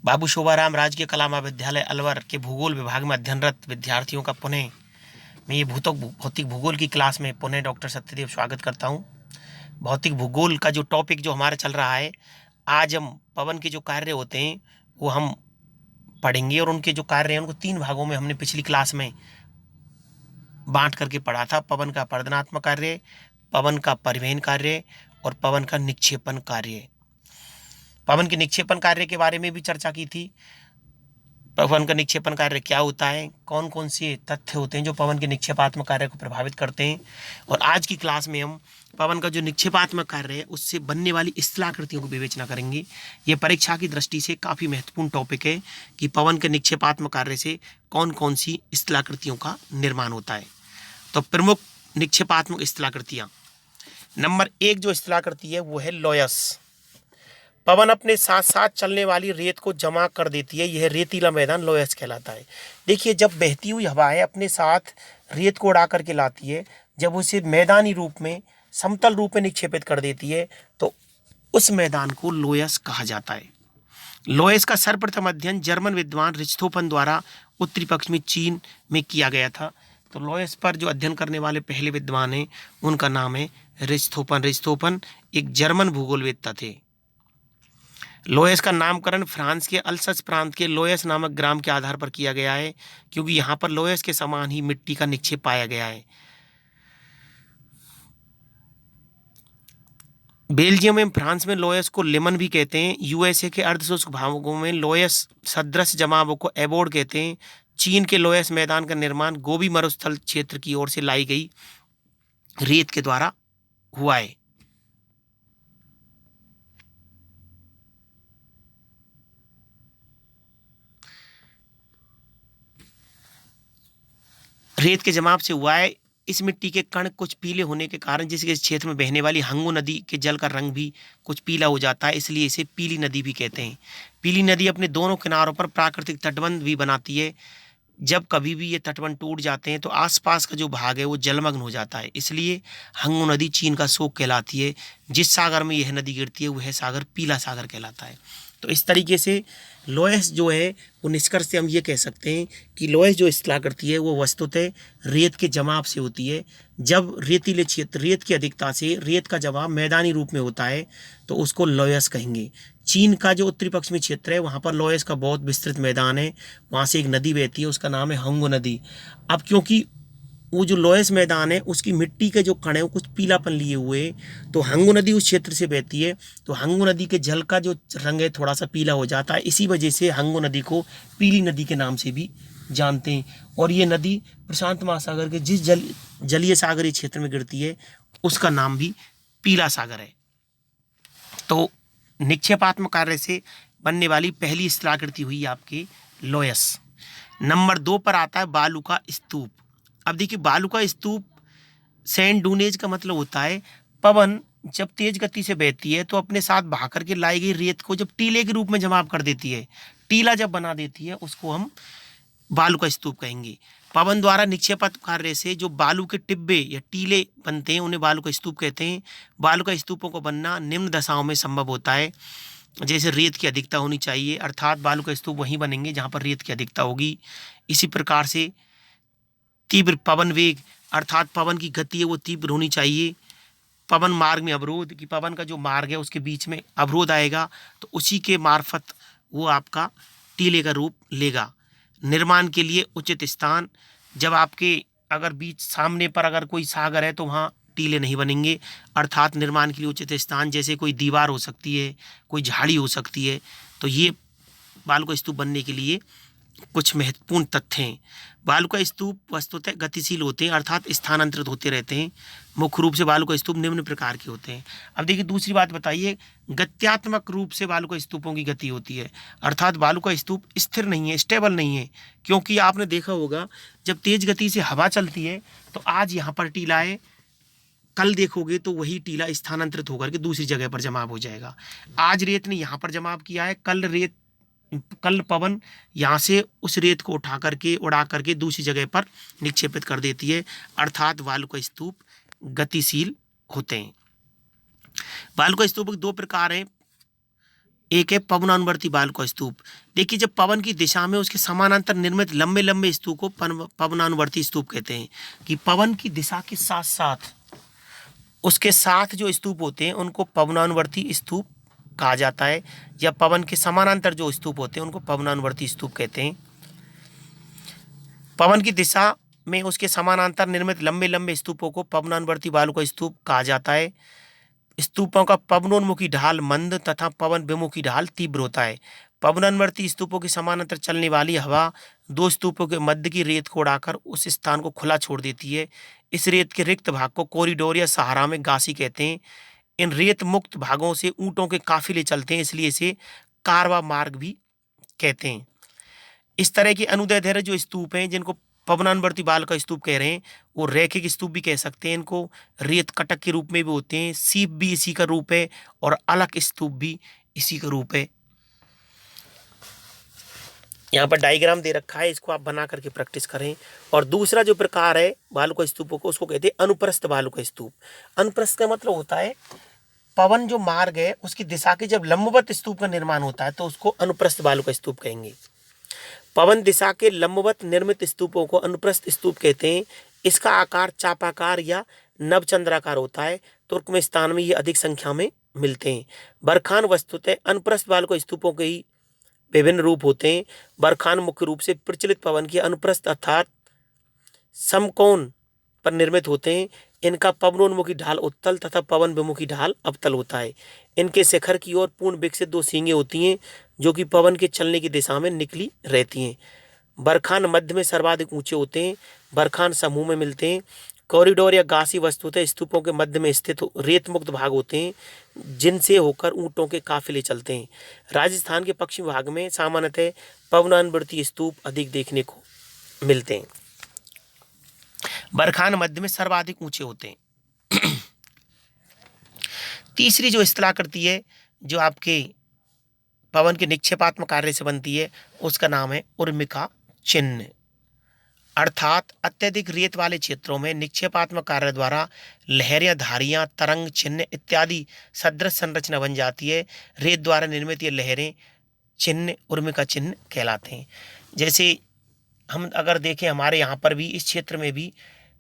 बाबू शोभाराम राजकीय कला महाविद्यालय अलवर के भूगोल विभाग में अध्ययनरत विद्यार्थियों का पुनः मैं ये भौतिक भूगोल की क्लास में पुनः डॉक्टर सत्यदेव स्वागत करता हूँ। भौतिक भूगोल का जो टॉपिक जो हमारा चल रहा है, आज हम पवन के जो कार्य होते हैं वो हम पढ़ेंगे, और उनके जो कार्य हैं उनको 3 भागों में हमने पिछली क्लास में बांट करके पढ़ा था। पवन का अपरदनात्मक कार्य, पवन का परिवहन कार्य और पवन का निक्षेपण कार्य। पवन के निक्षेपण कार्य के बारे में भी चर्चा की थी। पवन का निक्षेपण कार्य क्या होता है, कौन कौन से तथ्य होते हैं जो पवन के निक्षेपात्मक कार्य को प्रभावित करते हैं। और आज की क्लास में हम पवन का जो निक्षेपात्मक कार्य है उससे बनने वाली स्थलाकृतियों को विवेचना करेंगे। ये परीक्षा की दृष्टि से काफ़ी महत्वपूर्ण टॉपिक है कि पवन के निक्षेपात्मक कार्य से कौन कौन सी स्थलाकृतियों का निर्माण होता है। तो प्रमुख निक्षेपात्मक स्थलाकृतियाँ, नंबर 1 जो स्थलाकृति है वो है लोयस। पवन अपने साथ साथ चलने वाली रेत को जमा कर देती है, यह रेतीला मैदान लोयस कहलाता है। देखिए, जब बहती हुई हवाएं अपने साथ रेत को उड़ा करके लाती है, जब उसे मैदानी रूप में समतल रूप में निक्षेपित कर देती है तो उस मैदान को लोयस कहा जाता है। लोयस का सर्वप्रथम अध्ययन जर्मन विद्वान रिच्थोफन द्वारा उत्तरी पक्ष में चीन में किया गया था। तो लोयस पर जो अध्ययन करने वाले पहले विद्वान हैं उनका नाम है रिच्थोफन। रिच्थोफन एक जर्मन भूगोलवेत्ता थे। लोयस का नामकरण फ्रांस के अल्सस प्रांत के लोयस नामक ग्राम के आधार पर किया गया है, क्योंकि यहाँ पर लोयस के समान ही मिट्टी का निक्षेप पाया गया है। बेल्जियम एवं फ्रांस में लोयस को लेमन भी कहते हैं। यूएसए के अर्धशुष्क भागों में लोयस सदृश जमावों को एबोर्ड कहते हैं। चीन के लोयस मैदान का निर्माण गोबी मरुस्थल क्षेत्र की ओर से लाई गई रेत के द्वारा हुआ है। रेत के जमाव से हुआ है। इस मिट्टी के कण कुछ पीले होने के कारण जिसके क्षेत्र में बहने वाली हंगू नदी के जल का रंग भी कुछ पीला हो जाता है, इसलिए इसे पीली नदी भी कहते हैं। पीली नदी अपने दोनों किनारों पर प्राकृतिक तटबंध भी बनाती है। जब कभी भी ये तटबंध टूट जाते हैं तो आसपास का जो भाग है वो जलमग्न हो जाता है, इसलिए हंगू नदी चीन का शोक कहलाती है। जिस सागर में यह नदी गिरती है वह सागर पीला सागर कहलाता है। तो इस तरीके से लोयस जो है वो निष्कर्ष से हम ये कह सकते हैं कि लोयस जो स्थलाकृति है वो वस्तुतः रेत के जमाव से होती है। जब रेतीले क्षेत्र रेत की अधिकता से रेत का जमाव मैदानी रूप में होता है तो उसको लोयस कहेंगे। चीन का जो उत्तरी पश्चिमी क्षेत्र है वहाँ पर लोयस का बहुत विस्तृत मैदान है, वहाँ से एक नदी बहती है, उसका नाम है हंगू नदी। अब क्योंकि वो जो लोयस मैदान है उसकी मिट्टी के जो कण है वो कुछ पीलापन लिए हुए, तो हंगू नदी उस क्षेत्र से बहती है, तो हंगू नदी के जल का जो रंग है थोड़ा सा पीला हो जाता है। इसी वजह से हंगू नदी को पीली नदी के नाम से भी जानते हैं। और ये नदी प्रशांत महासागर के जिस जलीय सागरीय क्षेत्र में गिरती है उसका नाम भी पीला सागर है। तो निक्षेपात्मक कार्य से बनने वाली पहली स्थलाकृति हुई आपके लोयस। नंबर 2 पर आता है बालू का स्तूप। अब देखिए, बालू का स्तूप सैंड डूनेज का मतलब होता है पवन जब तेज गति से बहती है तो अपने साथ बहा करके लाई गई रेत को जब टीले के रूप में जमाव कर देती है, टीला जब बना देती है उसको हम बालू का स्तूप कहेंगे। पवन द्वारा निक्षेपित कार्य से जो बालू के टिब्बे या टीले बनते हैं उन्हें बालू का स्तूप कहते हैं। बालू का स्तूपों को बनना निम्न दशाओं में संभव होता है। जैसे रेत की अधिकता होनी चाहिए, अर्थात बालू का स्तूप वहीं बनेंगे जहाँ पर रेत की अधिकता होगी। इसी प्रकार से तीव्र पवन वेग, अर्थात पवन की गति है वो तीव्र होनी चाहिए। पवन मार्ग में अवरोध, कि पवन का जो मार्ग है उसके बीच में अवरोध आएगा तो उसी के मार्फत वो आपका टीले का रूप लेगा। निर्माण के लिए उचित स्थान, जब आपके अगर बीच सामने पर अगर कोई सागर है तो वहाँ टीले नहीं बनेंगे, अर्थात निर्माण के लिए उचित स्थान जैसे कोई दीवार हो सकती है, कोई झाड़ी हो सकती है। तो ये बालू का स्तूप बनने के लिए कुछ महत्वपूर्ण तथ्य हैं। बालू का स्तूप वस्तुतः गतिशील होते हैं, अर्थात स्थानांतरित होते रहते हैं। मुख्य रूप से बालू का स्तूप निम्न प्रकार के होते हैं। अब देखिए, दूसरी बात बताइए, गत्यात्मक रूप से बालू का स्तूपों की गति होती है, अर्थात बालू का स्तूप स्थिर नहीं है, स्टेबल नहीं है। क्योंकि आपने देखा होगा जब तेज गति से हवा चलती है तो आज यहाँ पर टीला है, कल देखोगे तो वही टीला स्थानांतरित होकर के दूसरी जगह पर जमाव हो जाएगा। आज रेत ने यहाँ पर जमाव किया है, कल पवन यहाँ से उस रेत को उड़ा करके दूसरी जगह पर निक्षेपित कर देती है, अर्थात बालू का स्तूप गतिशील होते हैं। बालू का स्तूप 2 प्रकार हैं, एक है पवनानुवर्ती बालुका स्तूप। देखिए, जब पवन की दिशा में उसके समानांतर निर्मित लंबे लंबे स्तूप को पवनानुवर्ती स्तूप कहते हैं। कि पवन की दिशा के साथ साथ उसके साथ जो स्तूप होते हैं उनको पवनानुवर्ती स्तूप कहा जाता है, या पवन के समानांतर जो स्तूप होते हैं उनको पवनानुवर्ती स्तूप कहते हैं। पवन की दिशा में उसके समानांतर निर्मित लंबे लंबे स्तूपों को पवनानुवर्ती बालुका स्तूप कहा जाता है। स्तूपों का पवनोन्मुखी ढाल मंद तथा पवन विमुखी ढाल तीव्र होता है। पवनानुवर्ती स्तूपों के समानांतर चलने वाली हवा दो स्तूपों के मध्य की रेत को उड़ाकर उस स्थान को खुला छोड़ देती है। इस रेत के रिक्त भाग को कॉरिडोर या सहारा में गासी कहते हैं। इन रेत मुक्त भागों से ऊंटों के काफिले चलते हैं, इसलिए इसे कारवा मार्ग भी कहते हैं। इस तरह के अनुदैर्ध्य जो स्तूप हैं जिनको पवनानुवर्ती बालुका स्तूप कह रहे हैं, वो रैखिक स्तूप भी कह सकते हैं। इनको रेत कटक के रूप में भी होते हैं, सीप भी इसी का रूप है, और अलग स्तूप भी इसी का रूप है। यहाँ पर डायग्राम दे रखा है, इसको आप बना करके प्रैक्टिस करें। और दूसरा जो प्रकार है बालुका स्तूपों को, उसको कहते हैं अनुप्रस्थ बालुका स्तूप। अनुप्रस्थ का मतलब होता है पवन जो मार्ग है उसकी दिशा के जब लंबवत स्तूप का निर्माण होता है तो उसको अनुप्रस्थ बालुका स्तूप कहेंगे। पवन दिशा के लंबवत निर्मित स्तूपों को अनुप्रस्थ स्तूप कहते हैं। इसका आकार चापाकार या नवचंद्राकार होता है। तुर्कमेनिस्तान में ये अधिक संख्या में मिलते हैं। बरखान वस्तुतः अनुप्रस्थ बालुका स्तूपों के ही विभिन्न रूप होते हैं। बरखान मुख्य रूप से प्रचलित पवन के अनुप्रस्थ अर्थात समकोण पर निर्मित होते हैं। इनका पवनोन्मुखी ढाल उत्तल तथा पवन विमुखी ढाल अवतल होता है। इनके शिखर की ओर पूर्ण विकसित दो सींगें होती हैं जो कि पवन के चलने की दिशा में निकली रहती हैं। बरखान मध्य में सर्वाधिक ऊंचे होते हैं। बरखान समूह में मिलते हैं। कॉरिडोर या गासी वस्तुतः स्तूपों के मध्य में स्थित रेत मुक्त भाग होते हैं जिनसे होकर ऊंटों के काफिले चलते हैं। राजस्थान के पश्चिमी भाग में सामान्यतः पवनानुवर्ती स्तूप अधिक देखने को मिलते हैं। बरखान मध्य में सर्वाधिक ऊंचे होते हैं। तीसरी जो स्थलाकृति है जो आपके पवन के निक्षेपात्मक कार्य से बनती है उसका नाम है उर्मिका चिन्ह। अर्थात अत्यधिक रेत वाले क्षेत्रों में निक्षेपात्मक कार्य द्वारा लहरें, धारियां, तरंग, चिन्ह इत्यादि सदृश संरचना बन जाती है। रेत द्वारा निर्मित ये लहरें चिन्ह उर्मिका चिन्ह कहलाते हैं। जैसे हम अगर देखें हमारे यहाँ पर भी इस क्षेत्र में भी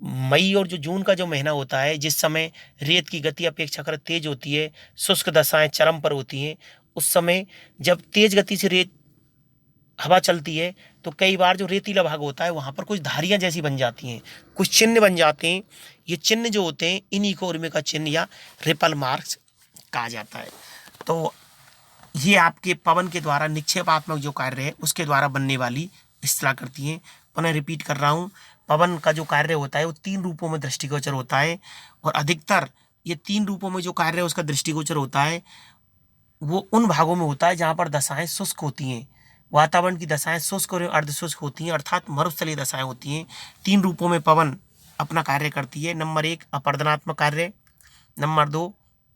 मई और जो जून का जो महीना होता है जिस समय रेत की गति अपेक्षाकृत तेज होती है, शुष्क दशाएं चरम पर होती हैं, उस समय जब तेज गति से रेत हवा चलती है तो कई बार जो रेतीला भाग होता है वहां पर कुछ धारियां जैसी बन जाती हैं, कुछ चिन्ह बन जाते हैं। ये चिन्ह जो होते हैं इन्हीं को उर्मिका चिन्ह या रिपल मार्क्स कहा जाता है। तो ये आपके पवन के द्वारा निक्षेपात्मक जो कार्य है उसके द्वारा बनने वाली स्थलाकृति है। पुनः रिपीट कर रहा हूँ, पवन का जो कार्य होता है वो तीन रूपों में दृष्टिगोचर होता है, और अधिकतर ये तीन रूपों में जो कार्य है उसका दृष्टिगोचर होता है वो उन भागों में होता है जहाँ पर दशाएं शुष्क होती हैं। वातावरण की दशाएं शुष्क और अर्धशुष्क होती हैं, अर्थात मरुस्थलीय दशाएं होती हैं। तीन रूपों में पवन अपना कार्य करती है। नंबर 1 अपर्दनात्मक कार्य, नंबर 2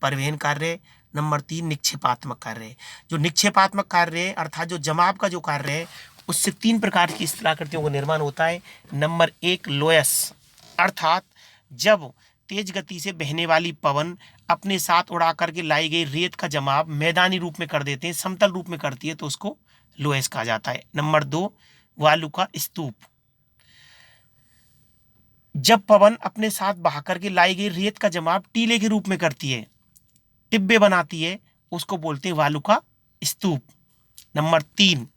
परिवहन कार्य, नंबर 3 निक्षेपात्मक कार्य। जो निक्षेपात्मक कार्य है अर्थात जो जमाव का जो कार्य है उससे तीन प्रकार की स्थलाकृतियों का निर्माण होता है। नंबर 1 लोयस, अर्थात जब तेज गति से बहने वाली पवन अपने साथ उड़ा करके लाई गई रेत का जमाव मैदानी रूप में कर देते हैं, समतल रूप में करती है तो उसको लोयस कहा जाता है। नंबर 2 वालुका स्तूप, जब पवन अपने साथ बहा करके लाई गई रेत का जमाव टीले के रूप में करती है, टिब्बे बनाती है, उसको बोलते हैं वालुका स्तूप। नंबर 3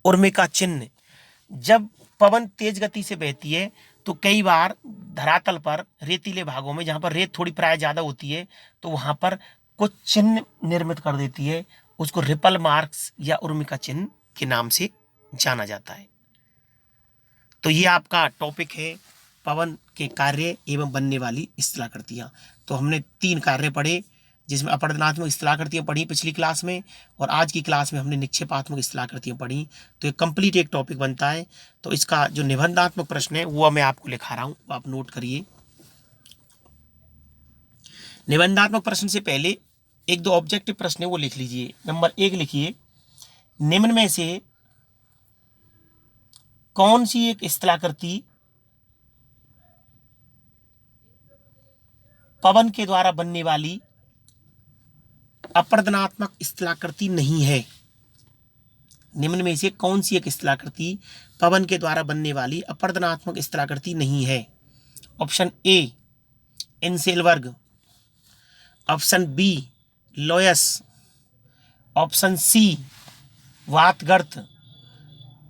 उर्मिका चिन्ह, जब पवन तेज गति से बहती है तो कई बार धरातल पर रेतीले भागों में जहां पर रेत थोड़ी प्राय ज्यादा होती है तो वहां पर कुछ चिन्ह निर्मित कर देती है, उसको रिपल मार्क्स या उर्मिका चिन्ह के नाम से जाना जाता है। तो ये आपका टॉपिक है पवन के कार्य एवं बनने वाली स्थलाकृतियां। तो हमने 3 कार्य पढ़े जिसमें अपवर्तनात्मक स्थलाकृतियां पढ़ी पिछली क्लास में, और आज की क्लास में हमने निक्षेपात्मक स्थलाकृतियां पढ़ी। तो ये कंप्लीट एक टॉपिक बनता है। तो इसका जो निबंधात्मक प्रश्न है वो मैं आपको लिखा रहा हूं, वो आप नोट करिए। निबंधात्मक प्रश्न से पहले 1-2 ऑब्जेक्टिव प्रश्न है वो लिख लीजिए। नंबर 1 लिखिए, निम्न में से कौन सी एक स्थलाकृति पवन के द्वारा बनने वाली अपरदनात्मक स्थलाकृति नहीं है। निम्न में से कौन सी एक स्थलाकृति पवन के द्वारा बनने वाली अपरदनात्मक स्थलाकृति नहीं है? Option A inselberg, option B loess, option C वातगर्त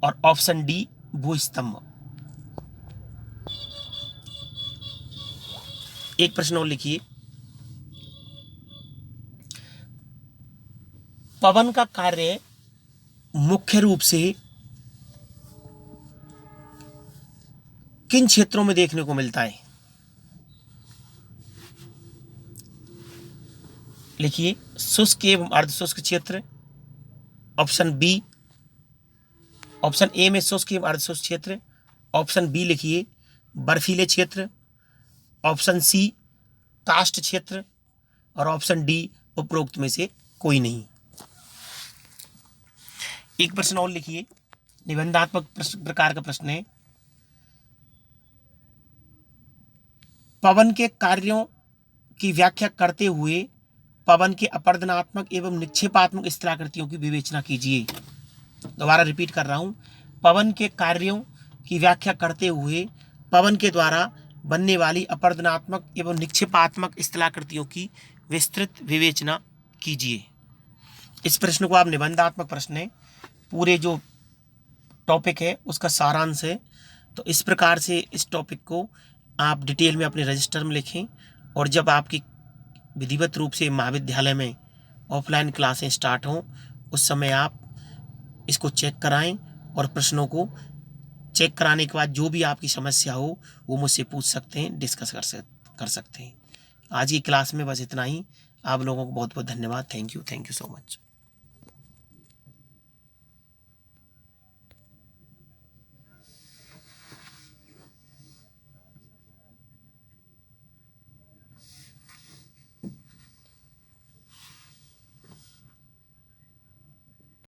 और ऑप्शन डी भूस्तंभ। एक प्रश्न और लिखिए, पवन का कार्य मुख्य रूप से किन क्षेत्रों में देखने को मिलता है? लिखिए, शुष्क एवं अर्धशुष्क क्षेत्र, ऑप्शन बी, ऑप्शन ए में शुष्क एवं अर्धशुष्क क्षेत्र, ऑप्शन बी लिखिए बर्फीले क्षेत्र, ऑप्शन सी काष्ठ क्षेत्र और ऑप्शन डी उपरोक्त में से कोई नहीं। एक प्रश्न और लिखिए, निबंधात्मक प्रकार का प्रश्न है, पवन के कार्यों की व्याख्या करते हुए पवन के अपरदनात्मक एवं निक्षेपात्मक स्थलाकृतियों की विवेचना कीजिए। दोबारा रिपीट कर रहा हूं, पवन के कार्यों की व्याख्या करते हुए पवन के द्वारा बनने वाली अपरदनात्मक एवं निक्षेपात्मक स्थलाकृतियों की विस्तृत विवेचना कीजिए। इस प्रश्न को आप निबंधात्मक प्रश्न है, पूरे जो टॉपिक है उसका सारांश है। तो इस प्रकार से इस टॉपिक को आप डिटेल में अपने रजिस्टर में लिखें और जब आपकी विधिवत रूप से महाविद्यालय में ऑफलाइन क्लासें स्टार्ट हों उस समय आप इसको चेक कराएं और प्रश्नों को चेक कराने के बाद जो भी आपकी समस्या हो वो मुझसे पूछ सकते हैं, डिस्कस कर सकते हैं। आज की क्लास में बस इतना ही। आप लोगों को बहुत बहुत धन्यवाद। Thank you so much.